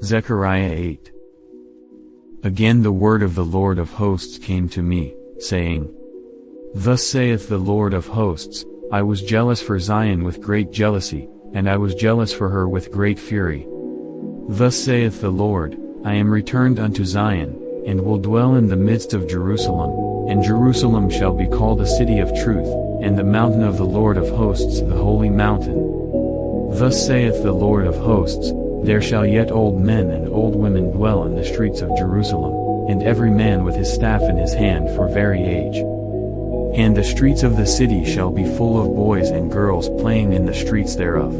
Zechariah 8. Again the word of the Lord of hosts came to me, saying, Thus saith the Lord of hosts, I was jealous for Zion with great jealousy, and I was jealous for her with great fury. Thus saith the Lord, I am returned unto Zion, and will dwell in the midst of Jerusalem, and Jerusalem shall be called a city of truth, and the mountain of the Lord of hosts the holy mountain. Thus saith the Lord of hosts, there shall yet old men and old women dwell in the streets of Jerusalem, and every man with his staff in his hand for very age. And the streets of the city shall be full of boys and girls playing in the streets thereof.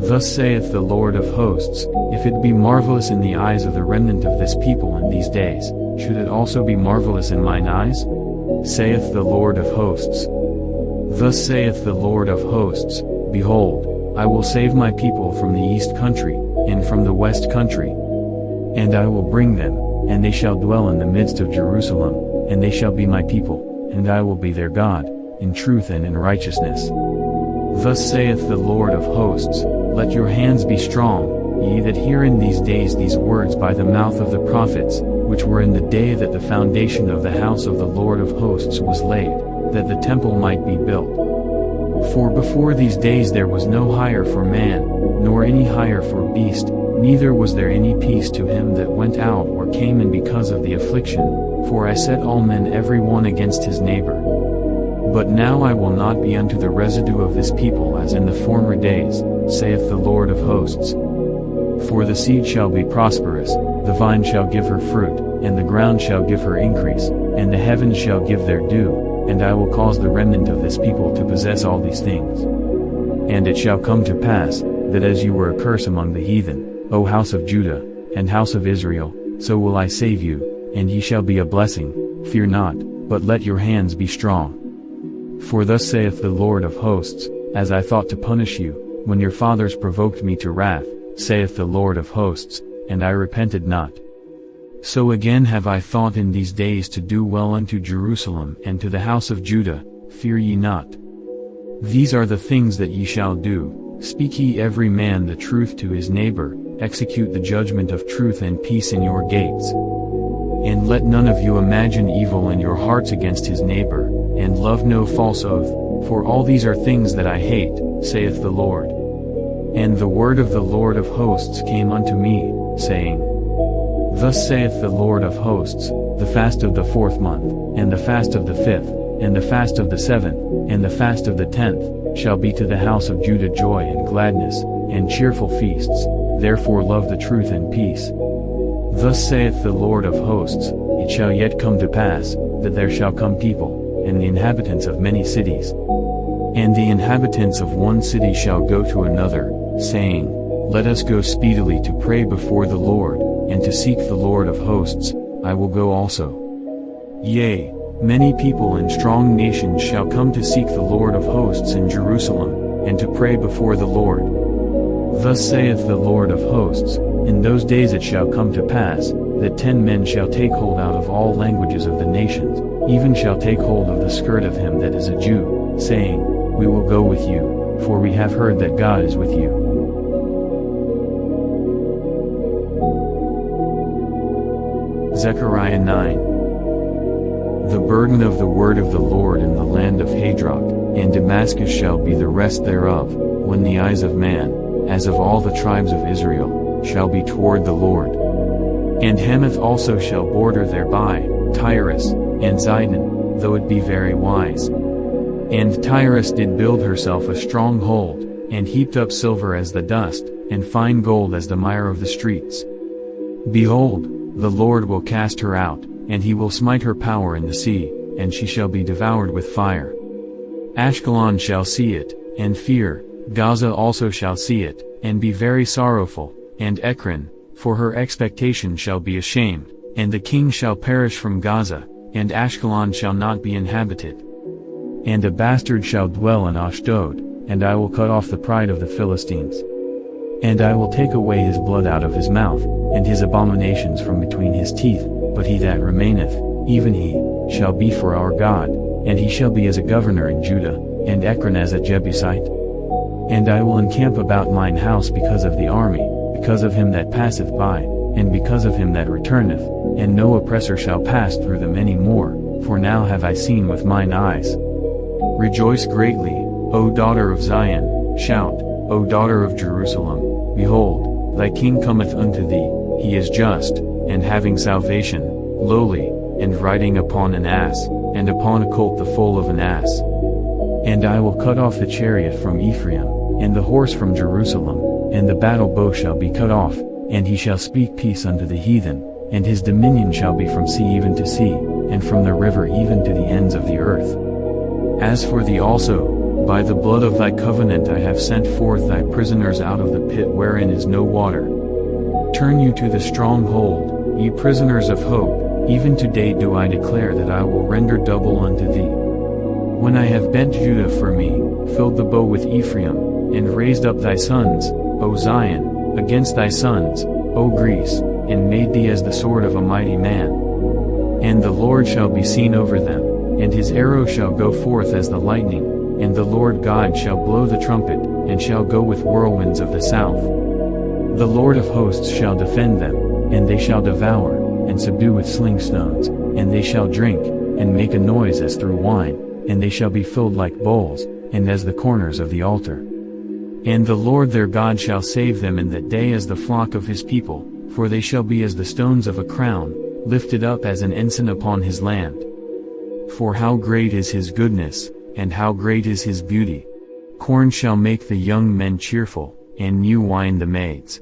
Thus saith the Lord of hosts, if it be marvelous in the eyes of the remnant of this people in these days, should it also be marvelous in mine eyes? Saith the Lord of hosts. Thus saith the Lord of hosts, Behold, I will save my people from the east country, and from the west country. And I will bring them, and they shall dwell in the midst of Jerusalem, and they shall be my people, and I will be their God, in truth and in righteousness. Thus saith the Lord of hosts, Let your hands be strong, ye that hear in these days these words by the mouth of the prophets, which were in the day that the foundation of the house of the Lord of hosts was laid, that the temple might be built. For before these days there was no hire for man, nor any hire for beast, neither was there any peace to him that went out or came in because of the affliction, for I set all men every one against his neighbor. But now I will not be unto the residue of this people as in the former days, saith the Lord of hosts. For the seed shall be prosperous, the vine shall give her fruit, and the ground shall give her increase, and the heavens shall give their dew, and I will cause the remnant of this people to possess all these things. And it shall come to pass, that as you were a curse among the heathen, O house of Judah, and house of Israel, so will I save you, and ye shall be a blessing. Fear not, but let your hands be strong. For thus saith the Lord of hosts, as I thought to punish you, when your fathers provoked me to wrath, saith the Lord of hosts, and I repented not. So again have I thought in these days to do well unto Jerusalem and to the house of Judah, fear ye not. These are the things that ye shall do, speak ye every man the truth to his neighbor, execute the judgment of truth and peace in your gates. And let none of you imagine evil in your hearts against his neighbor, and love no false oath, for all these are things that I hate, saith the Lord. And the word of the Lord of hosts came unto me, saying, Thus saith the Lord of hosts, the fast of the 4th month, and the fast of the 5th, and the fast of the 7th, and the fast of the 10th, shall be to the house of Judah joy and gladness, and cheerful feasts, therefore love the truth and peace. Thus saith the Lord of hosts, it shall yet come to pass, that there shall come people, and the inhabitants of many cities. And the inhabitants of one city shall go to another, saying, Let us go speedily to pray before the Lord, and to seek the Lord of hosts, I will go also. Yea, many people and strong nations shall come to seek the Lord of hosts in Jerusalem, and to pray before the Lord. Thus saith the Lord of hosts, in those days it shall come to pass, that 10 men shall take hold out of all languages of the nations, even shall take hold of the skirt of him that is a Jew, saying, We will go with you, for we have heard that God is with you. Zechariah 9. The burden of the word of the Lord in the land of Hadroch, and Damascus shall be the rest thereof, when the eyes of man, as of all the tribes of Israel, shall be toward the Lord. And Hamath also shall border thereby, Tyrus, and Zidon, though it be very wise. And Tyrus did build herself a strong hold, and heaped up silver as the dust, and fine gold as the mire of the streets. Behold, the Lord will cast her out, and he will smite her power in the sea, and she shall be devoured with fire. Ashkelon shall see it, and fear, Gaza also shall see it, and be very sorrowful, and Ekron, for her expectation shall be ashamed, and the king shall perish from Gaza, and Ashkelon shall not be inhabited. And a bastard shall dwell in Ashdod, and I will cut off the pride of the Philistines. And I will take away his blood out of his mouth, and his abominations from between his teeth, but he that remaineth, even he, shall be for our God, and he shall be as a governor in Judah, and Ekron as a Jebusite. And I will encamp about mine house because of the army, because of him that passeth by, and because of him that returneth, and no oppressor shall pass through them any more, for now have I seen with mine eyes. Rejoice greatly, O daughter of Zion, shout, O daughter of Jerusalem, behold, thy king cometh unto thee, he is just, and having salvation, lowly, and riding upon an ass, and upon a colt the foal of an ass. And I will cut off the chariot from Ephraim, and the horse from Jerusalem, and the battle bow shall be cut off, and he shall speak peace unto the heathen, and his dominion shall be from sea even to sea, and from the river even to the ends of the earth. As for thee also, by the blood of thy covenant I have sent forth thy prisoners out of the pit wherein is no water. Turn you to the stronghold, ye prisoners of hope, even today do I declare that I will render double unto thee. When I have bent Judah for me, filled the bow with Ephraim, and raised up thy sons, O Zion, against thy sons, O Greece, and made thee as the sword of a mighty man. And the Lord shall be seen over them, and his arrow shall go forth as the lightning, and the Lord God shall blow the trumpet, and shall go with whirlwinds of the south. The Lord of hosts shall defend them, and they shall devour, and subdue with slingstones, and they shall drink, and make a noise as through wine, and they shall be filled like bowls, and as the corners of the altar. And the Lord their God shall save them in that day as the flock of his people, for they shall be as the stones of a crown, lifted up as an ensign upon his land. For how great is his goodness, and how great is his beauty! Corn shall make the young men cheerful, and new wine the maids.